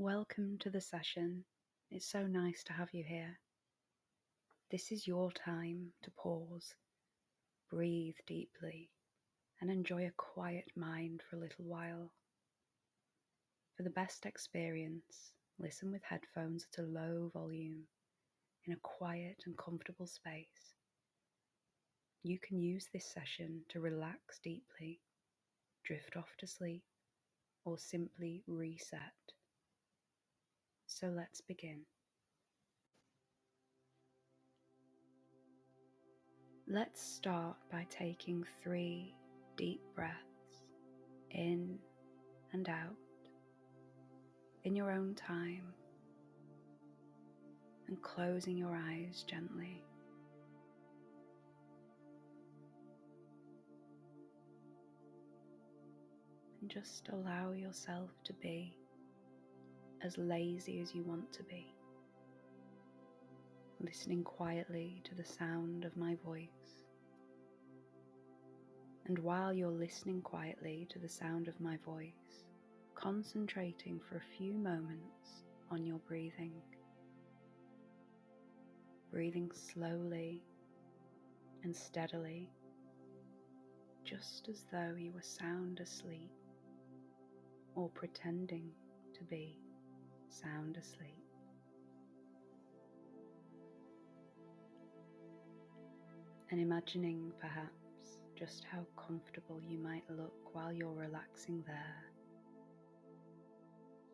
Welcome to the session. It's so nice to have you here. This is your time to pause, breathe deeply, and enjoy a quiet mind for a little while. For the best experience, listen with headphones at a low volume in a quiet and comfortable space. You can use this session to relax deeply, drift off to sleep, or simply reset. So let's begin. Let's start by taking 3 deep breaths in and out in your own time and closing your eyes gently. And just allow yourself to be as lazy as you want to be, listening quietly to the sound of my voice. And while you're listening quietly to the sound of my voice, concentrating for a few moments on your breathing. Breathing slowly and steadily, just as though you were sound asleep or pretending to be sound asleep. And imagining perhaps just how comfortable you might look while you're relaxing there,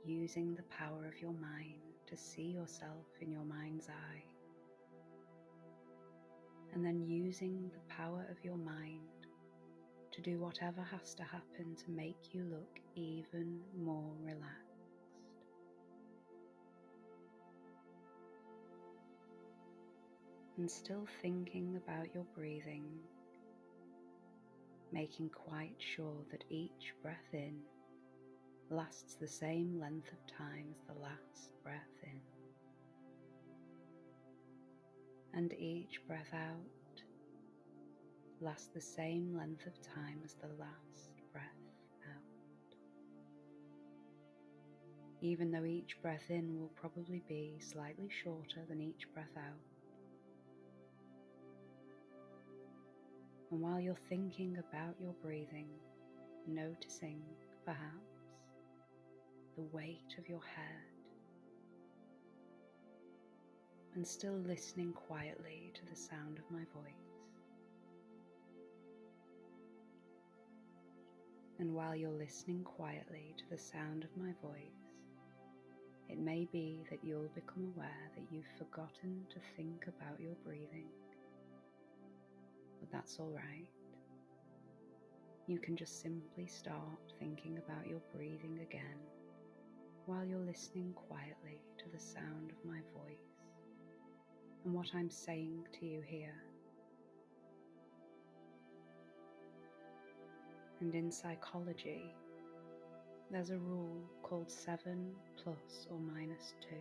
using the power of your mind to see yourself in your mind's eye, and then using the power of your mind to do whatever has to happen to make you look even more relaxed. And still thinking about your breathing, making quite sure that each breath in lasts the same length of time as the last breath in, and each breath out lasts the same length of time as the last breath out. Even though each breath in will probably be slightly shorter than each breath out. And while you're thinking about your breathing, noticing perhaps the weight of your head, and still listening quietly to the sound of my voice. And while you're listening quietly to the sound of my voice, it may be that you'll become aware that you've forgotten to think about your breathing. But that's all right. You can just simply start thinking about your breathing again while you're listening quietly to the sound of my voice and what I'm saying to you here. And in psychology, there's a rule called 7 plus or minus 2.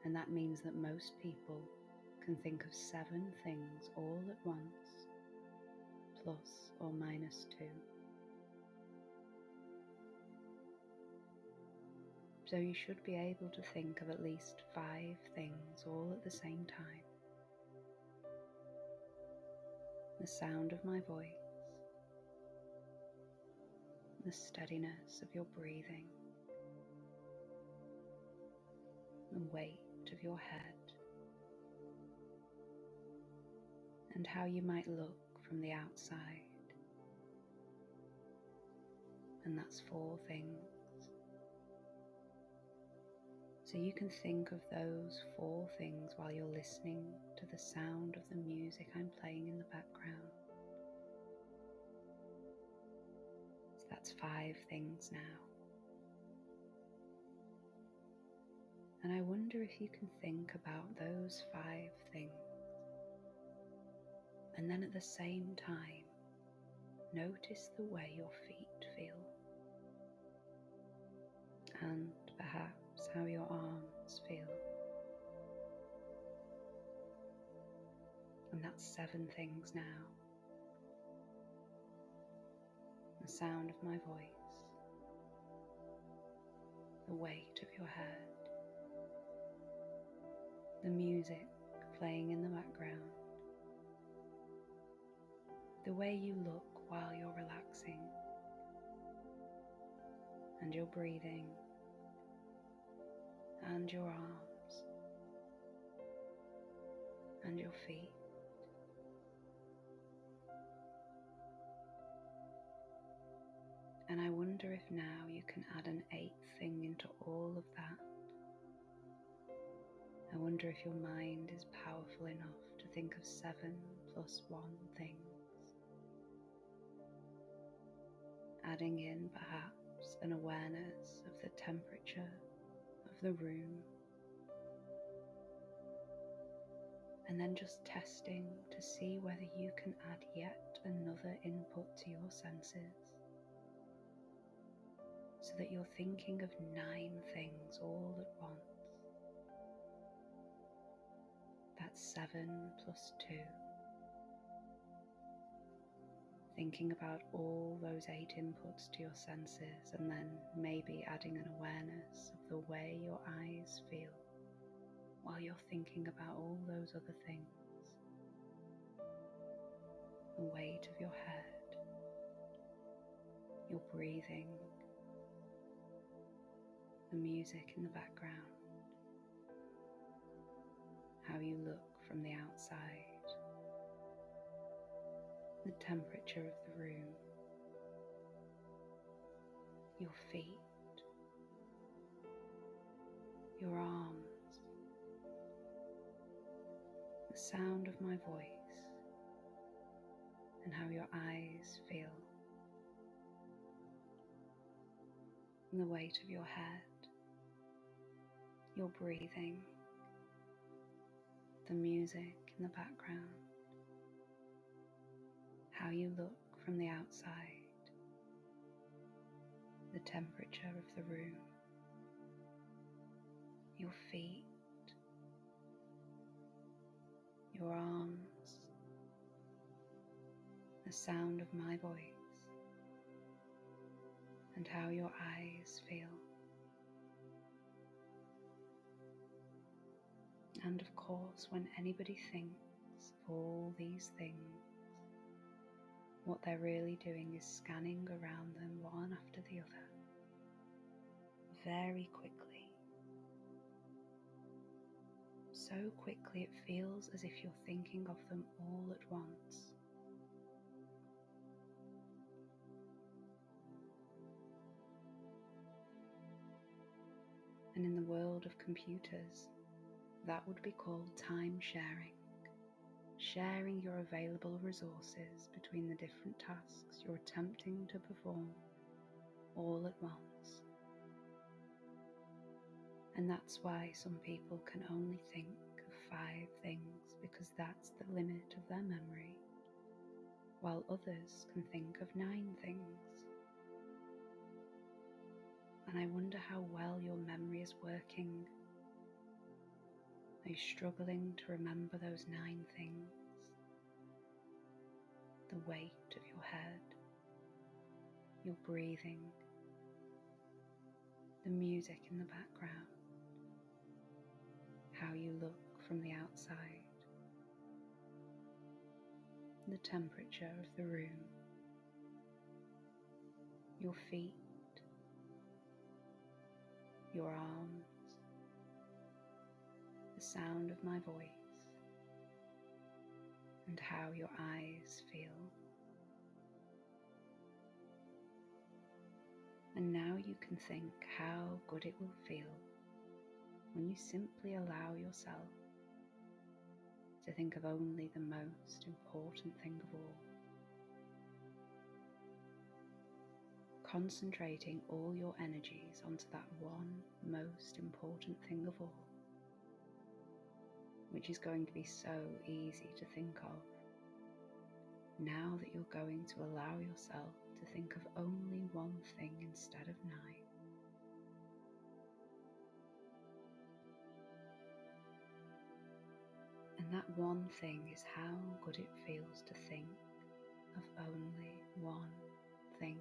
And that means that most people can think of 7 things all at once, plus or minus 2. So you should be able to think of at least 5 things all at the same time. The sound of my voice, the steadiness of your breathing, the weight of your head, and how you might look from the outside. And that's 4 things. So you can think of those 4 things while you're listening to the sound of the music I'm playing in the background. So that's 5 things now. And I wonder if you can think about those 5 things. And then at the same time, notice the way your feet feel. And perhaps how your arms feel. And that's 7 things now. The sound of my voice, the weight of your head, the music playing in the background, the way you look while you're relaxing, and your breathing, and your arms, and your feet. And I wonder if now you can add an eighth thing into all of that. I wonder if your mind is powerful enough to think of 7 plus 1 things. Adding in perhaps an awareness of the temperature of the room, and then just testing to see whether you can add yet another input to your senses, so that you're thinking of 9 things all at once. That's 7 plus 2. Thinking about all those 8 inputs to your senses, and then maybe adding an awareness of the way your eyes feel while you're thinking about all those other things. The weight of your head, your breathing, the music in the background, how you look from the outside, the temperature of the room, your feet, your arms, the sound of my voice, and how your eyes feel, and the weight of your head, your breathing, the music in the background, how you look from the outside, the temperature of the room, your feet, your arms, the sound of my voice, and how your eyes feel. And of course, when anybody thinks of all these things, what they're really doing is scanning around them one after the other, very quickly. So quickly it feels as if you're thinking of them all at once. And in the world of computers, that would be called time sharing. Sharing your available resources between the different tasks you're attempting to perform all at once. And that's why some people can only think of 5 things, because that's the limit of their memory, while others can think of 9 things. And I wonder how well your memory is working. Are you struggling to remember those 9 things? The weight of your head, your breathing, the music in the background, how you look from the outside, the temperature of the room, your feet, your arms, the sound of my voice, and how your eyes feel. And now you can think how good it will feel when you simply allow yourself to think of only the most important thing of all. Concentrating all your energies onto that one most important thing of all, which is going to be so easy to think of, now that you're going to allow yourself to think of only one thing instead of 9. And that one thing is how good it feels to think of only one thing.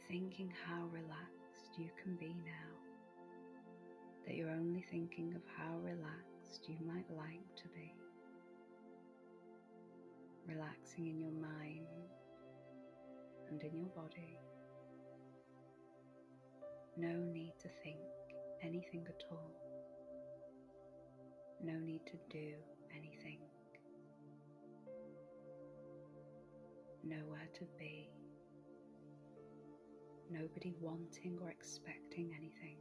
Thinking how relaxed you can be now, that you're only thinking of how relaxed you might like to be, relaxing in your mind and in your body. No need to think anything at all. No need to do anything. Nowhere to be. Nobody wanting or expecting anything.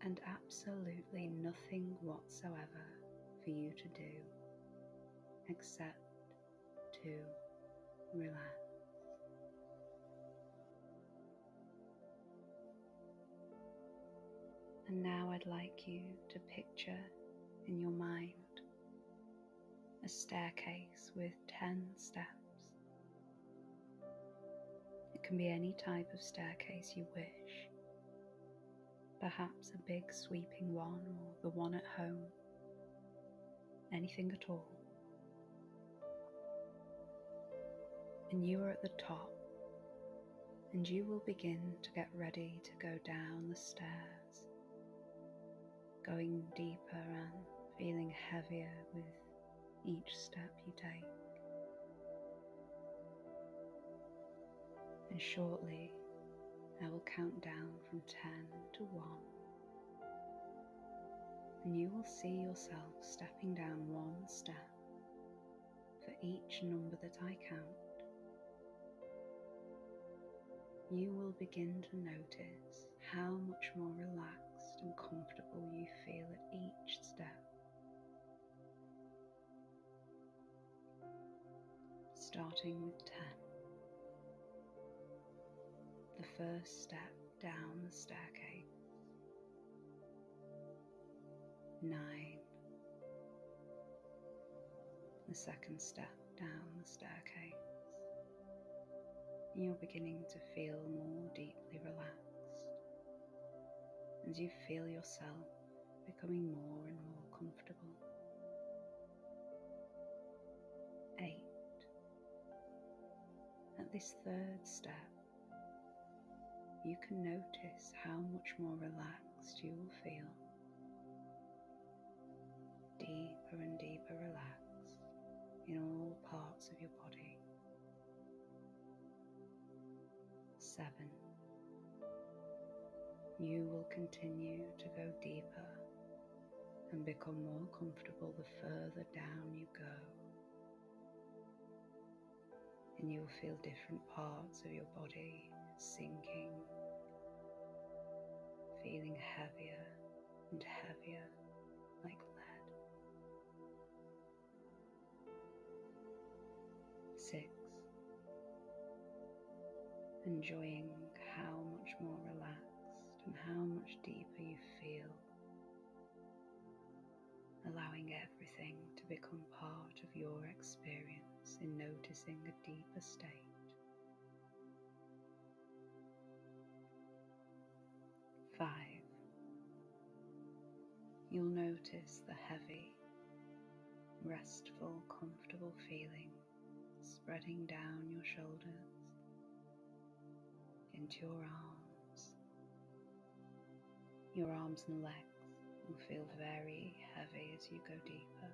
And absolutely nothing whatsoever for you to do except to relax. And now I'd like you to picture in your mind a staircase with 10 steps. It can be any type of staircase you wish, perhaps a big sweeping one or the one at home, anything at all. And you are at the top, and you will begin to get ready to go down the stairs, going deeper and feeling heavier with each step you take. And shortly, I will count down from 10 to 1, and you will see yourself stepping down one step for each number that I count. You will begin to notice how much more relaxed and comfortable you feel at each step. Starting with 10. The first step down the staircase. 9. The second step down the staircase. You're beginning to feel more deeply relaxed as you feel yourself becoming more and more comfortable. 8. At this third step, you can notice how much more relaxed you will feel. Deeper and deeper relaxed in all parts of your body. 7. You will continue to go deeper and become more comfortable the further down you go. And you will feel different parts of your body sinking, feeling heavier and heavier like lead. 6. Enjoying how much more relaxed and how much deeper you feel, allowing everything to become part of your experience in noticing a deeper state. 5. You'll notice the heavy, restful, comfortable feeling spreading down your shoulders, into your arms. Your arms and legs will feel very heavy as you go deeper.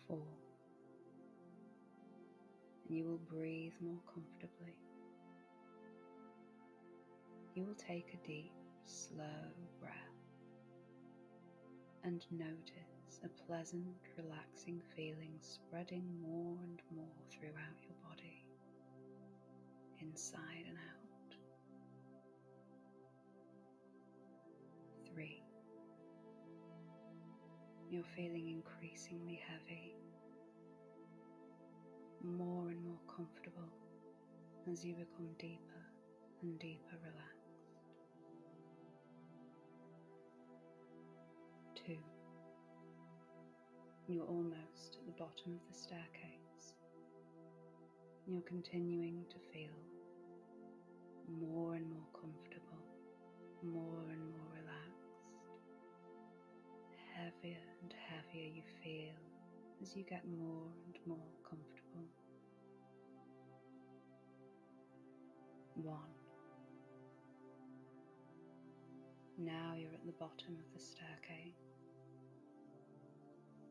4. And you will breathe more comfortably. You will take a deep, slow breath and notice a pleasant, relaxing feeling spreading more and more throughout your body, inside and out. 3. You're feeling increasingly heavy, more and more comfortable as you become deeper and deeper relaxed. 2. You're almost at the bottom of the staircase. You're continuing to feel more and more comfortable, more and more relaxed. Heavier and heavier you feel as you get more and more comfortable. 1. Now you're at the bottom of the staircase,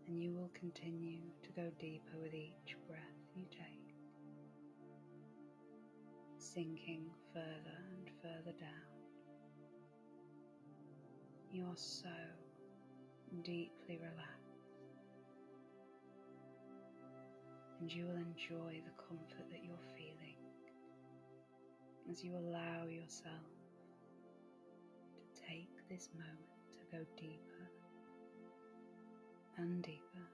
and you will continue to go deeper with each breath you take, sinking further and further down. You are so deeply relaxed, and you will enjoy the comfort that you're feeling as you allow yourself to take this moment to go deeper and deeper.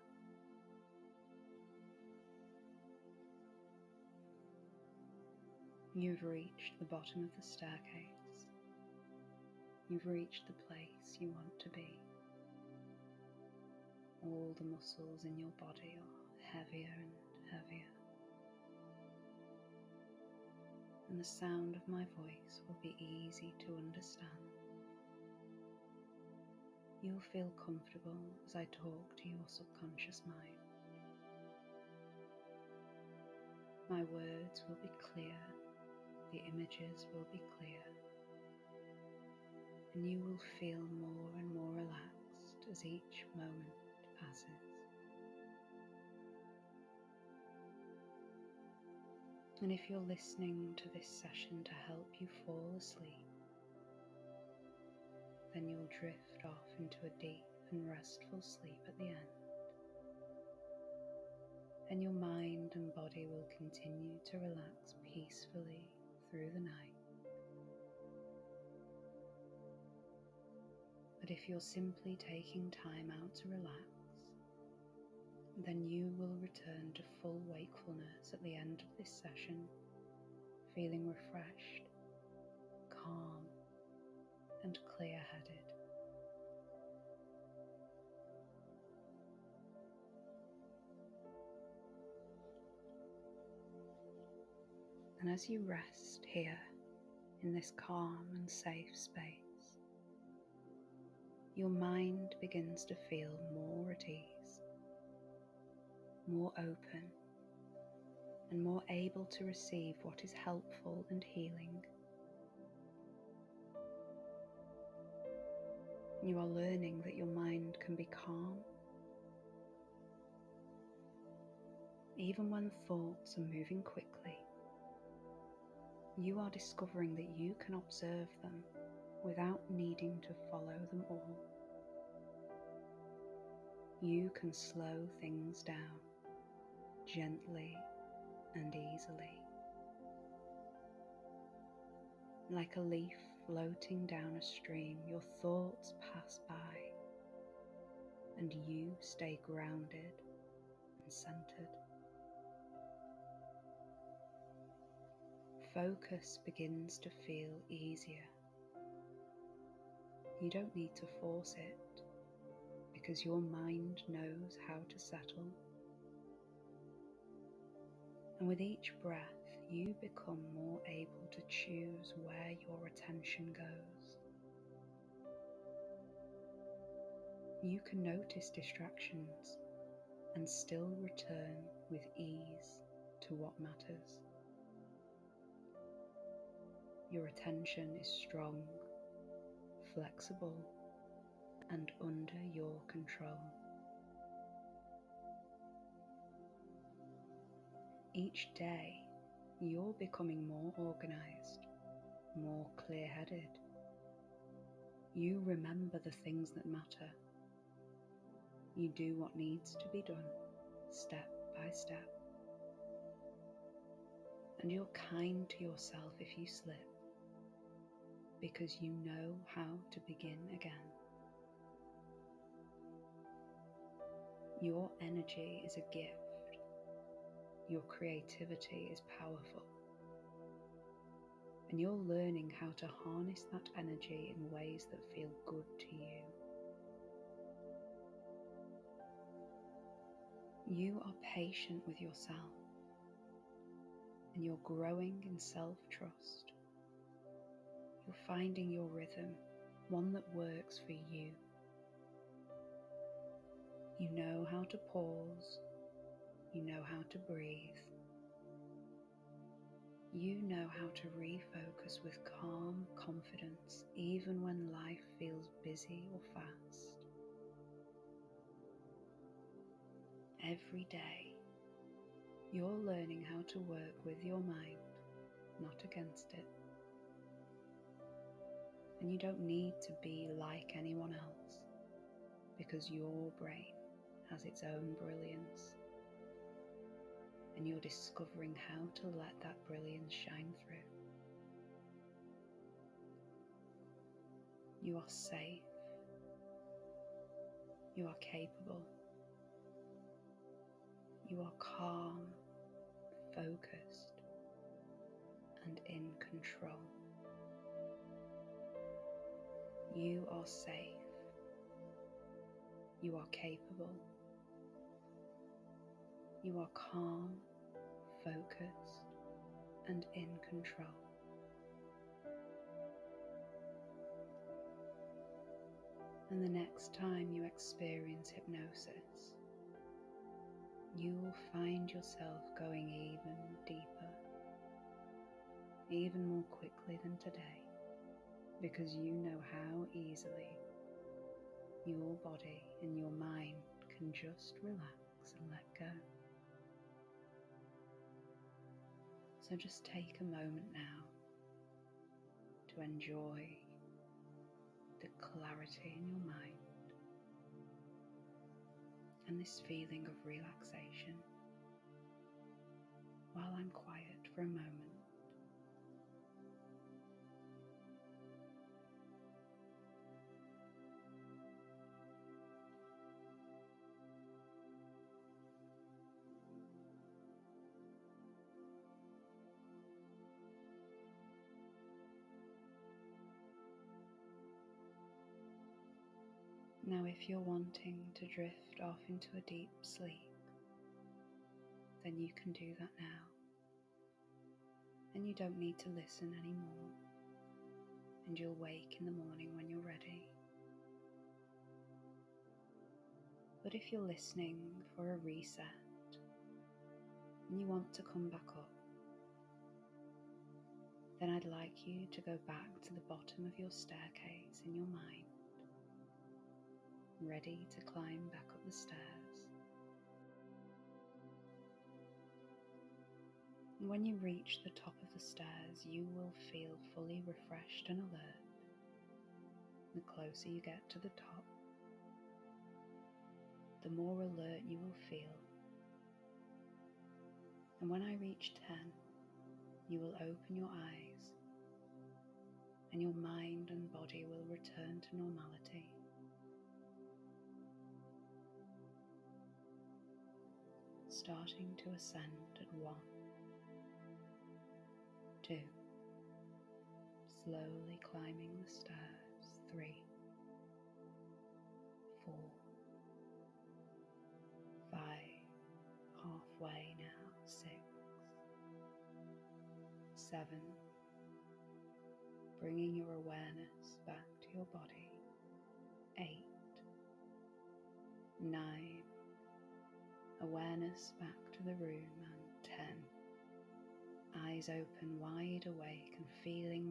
You've reached the bottom of the staircase. You've reached the place you want to be. All the muscles in your body are heavier and heavier, and the sound of my voice will be easy to understand. You'll feel comfortable as I talk to your subconscious mind. My words will be clear, the images will be clear, and you will feel more and more relaxed as each moment passes. And if you're listening to this session to help you fall asleep, then you'll drift off into a deep and restful sleep at the end. And your mind and body will continue to relax peacefully through the night. But if you're simply taking time out to relax, then you will return to full wakefulness at the end of this session, feeling refreshed, calm, and clear-headed. And as you rest here in this calm and safe space, your mind begins to feel more at ease, more open, and more able to receive what is helpful and healing. You are learning that your mind can be calm, even when thoughts are moving quickly. You are discovering that you can observe them without needing to follow them all. You can slow things down gently and easily. Like a leaf floating down a stream, your thoughts pass by and you stay grounded and centered. Focus begins to feel easier. You don't need to force it because your mind knows how to settle. And with each breath, you become more able to choose where your attention goes. You can notice distractions and still return with ease to what matters. Your attention is strong, flexible, and under your control. Each day, you're becoming more organized, more clear-headed. You remember the things that matter. You do what needs to be done, step by step. And you're kind to yourself if you slip, because you know how to begin again. Your energy is a gift. Your creativity is powerful. And you're learning how to harness that energy in ways that feel good to you. You are patient with yourself, and you're growing in self-trust. You're finding your rhythm, one that works for you. You know how to pause, you know how to breathe, You know how to refocus with calm confidence even when life feels busy or fast. Every day, you're learning how to work with your mind, not against it. And you don't need to be like anyone else, because your brain has its own brilliance, and you're discovering how to let that brilliance shine through. You are safe. You are capable. You are calm, focused, and in control. You are safe. You are capable. You are calm, focused, and in control. And the next time you experience hypnosis, you will find yourself going even deeper, even more quickly than today, because you know how easily your body and your mind can just relax and let go. So just take a moment now to enjoy the clarity in your mind and this feeling of relaxation while I'm quiet for a moment. Now, if you're wanting to drift off into a deep sleep, then you can do that now. And you don't need to listen anymore. And you'll wake in the morning when you're ready. But if you're listening for a reset and you want to come back up, then I'd like you to go back to the bottom of your staircase in your mind, ready to climb back up the stairs. And when you reach the top of the stairs, you will feel fully refreshed and alert. The closer you get to the top, the more alert you will feel. And when I reach 10, you will open your eyes and your mind and body will return to normality. Starting to ascend at 1, 2, slowly climbing the stairs, 3, 4, 5, halfway now, 6, 7, bringing your awareness back to your body, 8, 9, awareness back to the room, and 10, eyes open wide awake and feeling